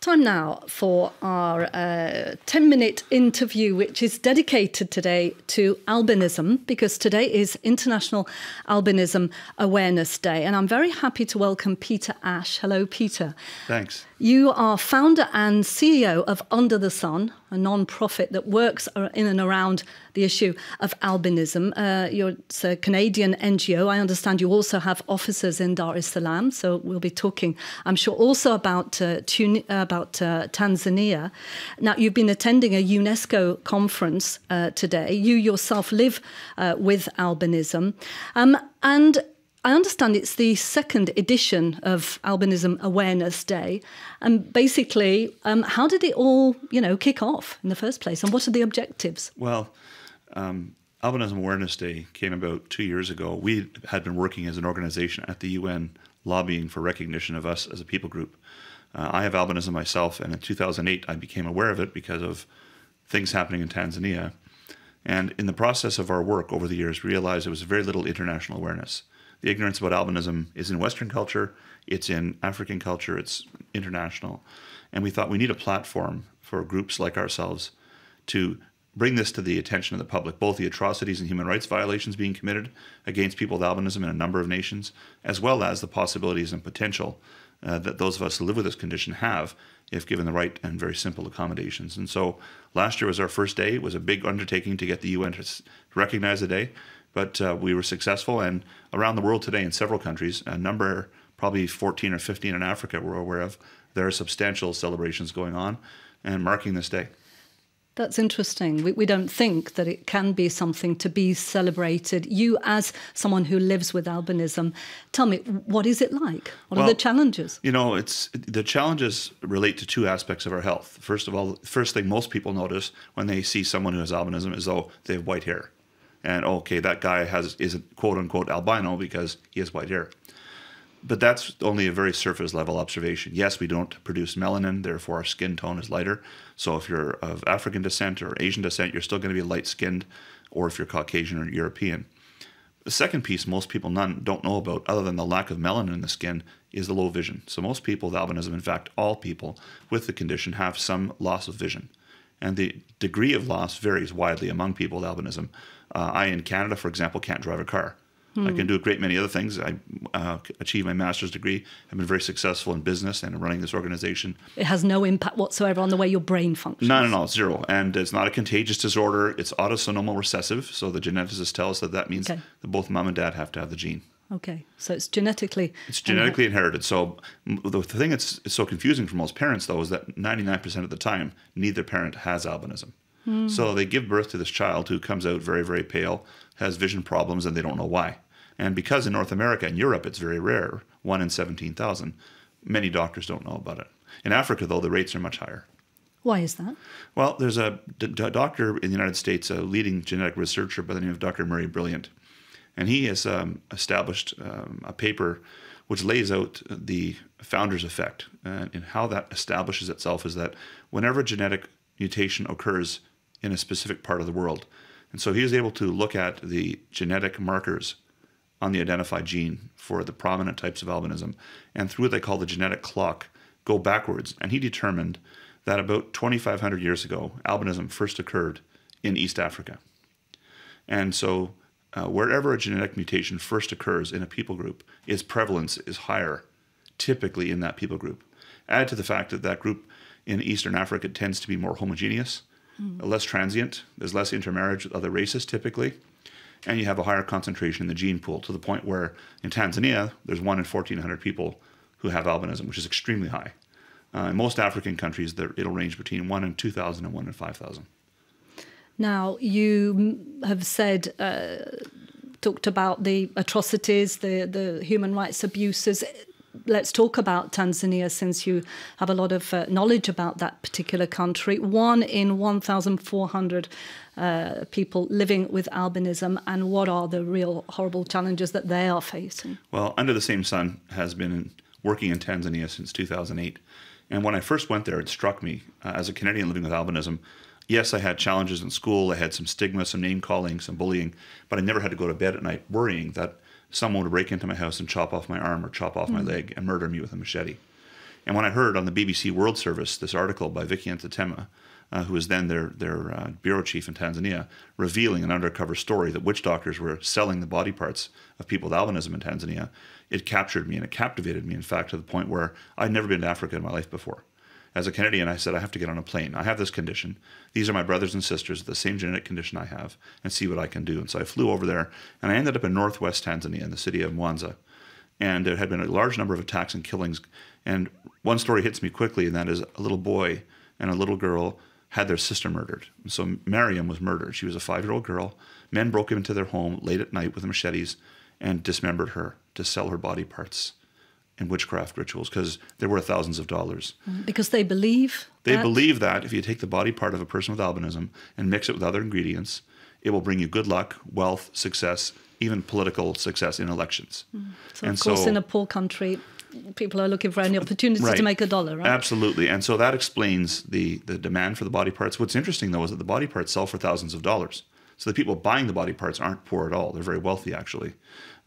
Time now for our 10-minute interview, which is dedicated today to albinism, because today is International Albinism Awareness Day. And I'm very happy to welcome Peter Ash. Hello, Peter. Thanks. You are founder and CEO of Under the Sun, a non-profit that works in and around the issue of albinism. It's a Canadian NGO. I understand you also have offices in Dar es Salaam, so we'll be talking, I'm sure, also about Tanzania. Now, you've been attending a UNESCO conference today. You yourself live with albinism. And I understand it's the second edition of Albinism Awareness Day. And basically, how did it all, kick off in the first place? And what are the objectives? Well, Albinism Awareness Day came about 2 years ago. We had been working as an organization at the UN, lobbying for recognition of us as a people group. I have albinism myself, and in 2008, I became aware of it because of things happening in Tanzania. And in the process of our work over the years, we realized there was very little international awareness. The ignorance about albinism is in Western culture, it's in African culture, it's international. And we thought we need a platform for groups like ourselves to bring this to the attention of the public, both the atrocities and human rights violations being committed against people with albinism in a number of nations, as well as the possibilities and potential that those of us who live with this condition have if given the right and very simple accommodations. And so last year was our first day. It was a big undertaking to get the UN to recognize the day. But we were successful, and around the world today in several countries, a number, probably 14 or 15 in Africa we're aware of, there are substantial celebrations going on and marking this day. That's interesting. We don't think that it can be something to be celebrated. You, as someone who lives with albinism, tell me, what is it like? What are the challenges? The challenges relate to two aspects of our health. First of all, the first thing most people notice when they see someone who has albinism is, oh, they have white hair. And okay, that guy is a quote-unquote albino because he has white hair. But that's only a very surface level observation. Yes, we don't produce melanin, therefore our skin tone is lighter. So if you're of African descent or Asian descent, you're still going to be light-skinned, or if you're Caucasian or European. The second piece most people don't know about, other than the lack of melanin in the skin, is the low vision. So most people with albinism, in fact all people with the condition, have some loss of vision. And the degree of loss varies widely among people with albinism. I, in Canada, for example, can't drive a car. I can do a great many other things. I achieved my master's degree. I've been very successful in business and in running this organization. It has no impact whatsoever on the way your brain functions? No, zero. And it's not a contagious disorder. It's autosomal recessive. So the geneticists tell us that means that both mom and dad have to have the gene. Okay, so it's genetically... It's genetically inherited. So the thing that's so confusing for most parents, though, is that 99% of the time, neither parent has albinism. So they give birth to this child who comes out very, very pale, has vision problems, and they don't know why. And because in North America and Europe it's very rare, 1 in 17,000, many doctors don't know about it. In Africa, though, the rates are much higher. Why is that? Well, there's a doctor in the United States, a leading genetic researcher by the name of Dr. Murray Brilliant. And he has established a paper which lays out the founder's effect. And how that establishes itself is that whenever a genetic mutation occurs in a specific part of the world, and so he was able to look at the genetic markers on the identified gene for the prominent types of albinism, and through what they call the genetic clock, go backwards. And he determined that about 2,500 years ago, albinism first occurred in East Africa. And so wherever a genetic mutation first occurs in a people group, its prevalence is higher, typically in that people group. Add to the fact that that group in Eastern Africa tends to be more homogeneous, less transient, there's less intermarriage with other races typically, and you have a higher concentration in the gene pool, to the point where in Tanzania, there's 1 in 1,400 people who have albinism, which is extremely high. In most African countries, it'll range between 1 in 2,000 and 1 in 5,000. Now, you have said, talked about the atrocities, the human rights abuses. Let's talk about Tanzania, since you have a lot of knowledge about that particular country. 1 in 1,400 people living with albinism, and what are the real horrible challenges that they are facing? Well, Under the Same Sun has been working in Tanzania since 2008. And when I first went there, it struck me, as a Canadian living with albinism, yes, I had challenges in school, I had some stigma, some name-calling, some bullying, but I never had to go to bed at night worrying that someone would break into my house and chop off my arm or chop off my leg and murder me with a machete. And when I heard on the BBC World Service this article by Vicky Ntatema, who was then their bureau chief in Tanzania, revealing an undercover story that witch doctors were selling the body parts of people with albinism in Tanzania, it captured me and it captivated me, in fact, to the point where I'd never been to Africa in my life before. As a Canadian, I said, I have to get on a plane. I have this condition. These are my brothers and sisters with the same genetic condition I have, and see what I can do. And so I flew over there, and I ended up in northwest Tanzania, in the city of Mwanza. And there had been a large number of attacks and killings. And one story hits me quickly, and that is a little boy and a little girl had their sister murdered. So Mariam was murdered. She was a 5-year-old girl. Men broke into their home late at night with machetes and dismembered her to sell her body parts in witchcraft rituals, because they're worth thousands of dollars. Because they believe They believe that if you take the body part of a person with albinism and mix it with other ingredients, it will bring you good luck, wealth, success, even political success in elections. So, of course, in a poor country, people are looking for any opportunity to make a dollar, right? Absolutely. And so that explains the demand for the body parts. What's interesting, though, is that the body parts sell for thousands of dollars. So the people buying the body parts aren't poor at all. They're very wealthy, actually.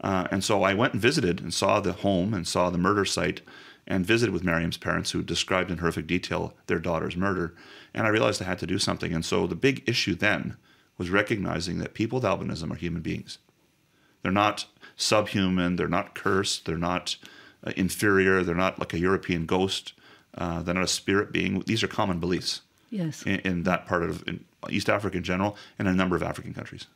And so I went and visited and saw the home and saw the murder site and visited with Mariam's parents, who described in horrific detail their daughter's murder. And I realized I had to do something. And so the big issue then was recognizing that people with albinism are human beings. They're not subhuman. They're not cursed. They're not inferior. They're not like a European ghost. They're not a spirit being. These are common beliefs. Yes. In that part of East Africa in general, and a number of African countries.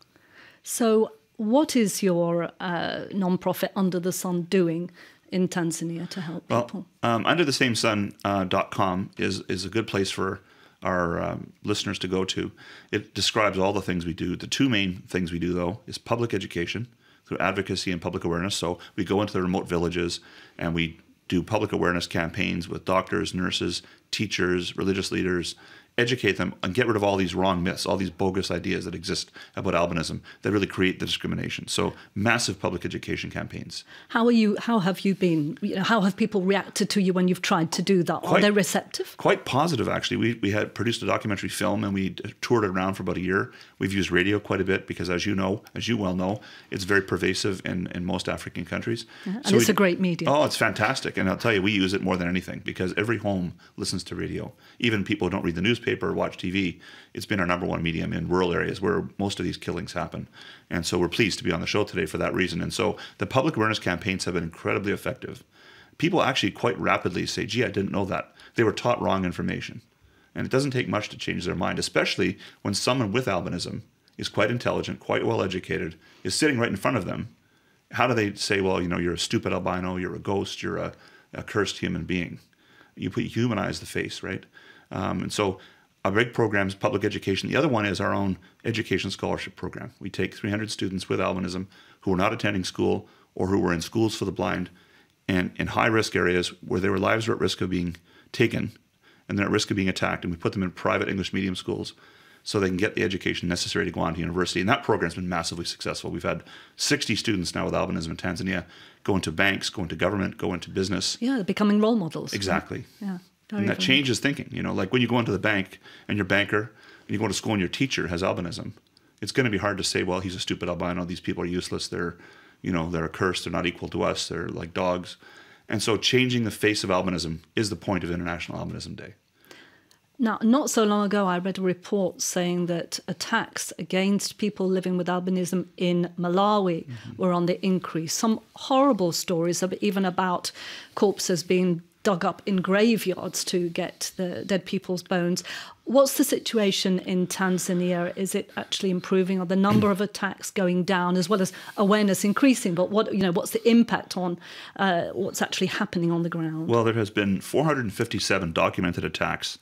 So what is your non-profit Under the Sun doing in Tanzania to help people? UnderTheSameSun.com is a good place for our listeners to go to. It describes all the things we do. The two main things we do, though, is public education through advocacy and public awareness. So we go into the remote villages and we do public awareness campaigns with doctors, nurses, teachers, religious leaders, educate them and get rid of all these wrong myths, all these bogus ideas that exist about albinism that really create the discrimination. So massive public education campaigns. How have you been? How have people reacted to you when you've tried to do that? Are they receptive? Quite positive, actually. We had produced a documentary film and we toured it around for about a year. We've used radio quite a bit because, as you well know, it's very pervasive in most African countries. And so it's a great medium. Oh, it's fantastic. And I'll tell you, we use it more than anything because every home listens to radio. Even people who don't read the newspaper or watch TV, it's been our number one medium in rural areas where most of these killings happen. And so we're pleased to be on the show today for that reason. And so the public awareness campaigns have been incredibly effective. People actually quite rapidly say, gee, I didn't know that. They were taught wrong information. And it doesn't take much to change their mind, especially when someone with albinism is quite intelligent, quite well educated, is sitting right in front of them. How do they say, well, you're a stupid albino, you're a ghost, you're a cursed human being? You humanize the face, right? And so our big program is public education. The other one is our own education scholarship program. We take 300 students with albinism who are not attending school or who were in schools for the blind and in high-risk areas where their lives are at risk of being taken and they're at risk of being attacked, and we put them in private English medium schools so they can get the education necessary to go on to university. And that program's been massively successful. We've had 60 students now with albinism in Tanzania go into banks, go into government, go into business. Yeah, they're becoming role models. Exactly. Yeah. And that changes thinking. Like when you go into the bank and your banker, and you go to school and your teacher has albinism, it's going to be hard to say, well, he's a stupid albino. These people are useless. They're accursed. They're not equal to us. They're like dogs. And so changing the face of albinism is the point of International Albinism Day. Now, not so long ago, I read a report saying that attacks against people living with albinism in Malawi were on the increase. Some horrible stories, even about corpses being dug up in graveyards to get the dead people's bones. What's the situation in Tanzania? Is it actually improving? Are the number of attacks going down as well as awareness increasing? But what's the impact on what's actually happening on the ground? Well, there has been 457 documented attacks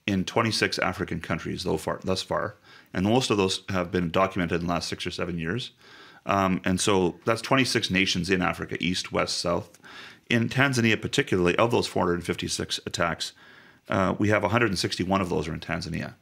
in 26 African countries thus far, and most of those have been documented in the last 6 or 7 years. And so that's 26 nations in Africa, east, west, south. In Tanzania particularly, of those 456 attacks, we have 161 of those are in Tanzania.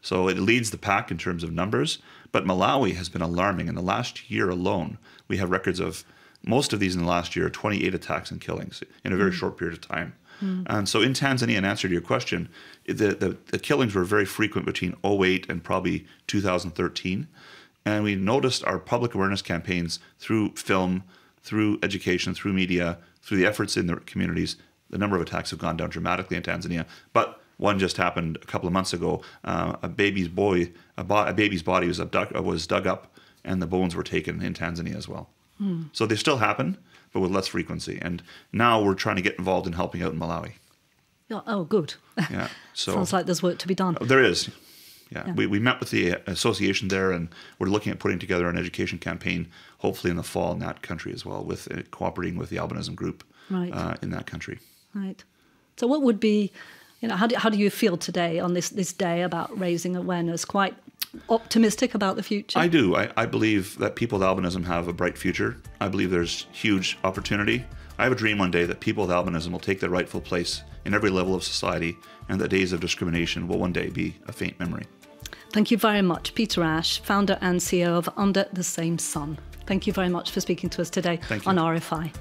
So it leads the pack in terms of numbers, but Malawi has been alarming. In the last year alone, we have records of most of these in the last year, 28 attacks and killings in a very short period of time. And so in Tanzania, in answer to your question, the killings were very frequent between 2008 and probably 2013. And we noticed our public awareness campaigns through film, through education, through media, through the efforts in the communities the number of attacks have gone down dramatically in Tanzania. But one just happened a couple of months ago. A baby's body was dug up, and the bones were taken in Tanzania as well. So they still happen, but with less frequency. And now we're trying to get involved in helping out in Malawi. Oh, good. Yeah. So sounds like there's work to be done. There is. Yeah. We met with the association there, and we're looking at putting together an education campaign, hopefully in the fall in that country as well, with cooperating with the albinism group in that country. Right. So what would be, how do you feel today on this day about raising awareness? Quite optimistic about the future? I do. I believe that people with albinism have a bright future. I believe there's huge opportunity. I have a dream one day that people with albinism will take their rightful place in every level of society, and that days of discrimination will one day be a faint memory. Thank you very much, Peter Ash, founder and CEO of Under the Same Sun. Thank you very much for speaking to us today on RFI.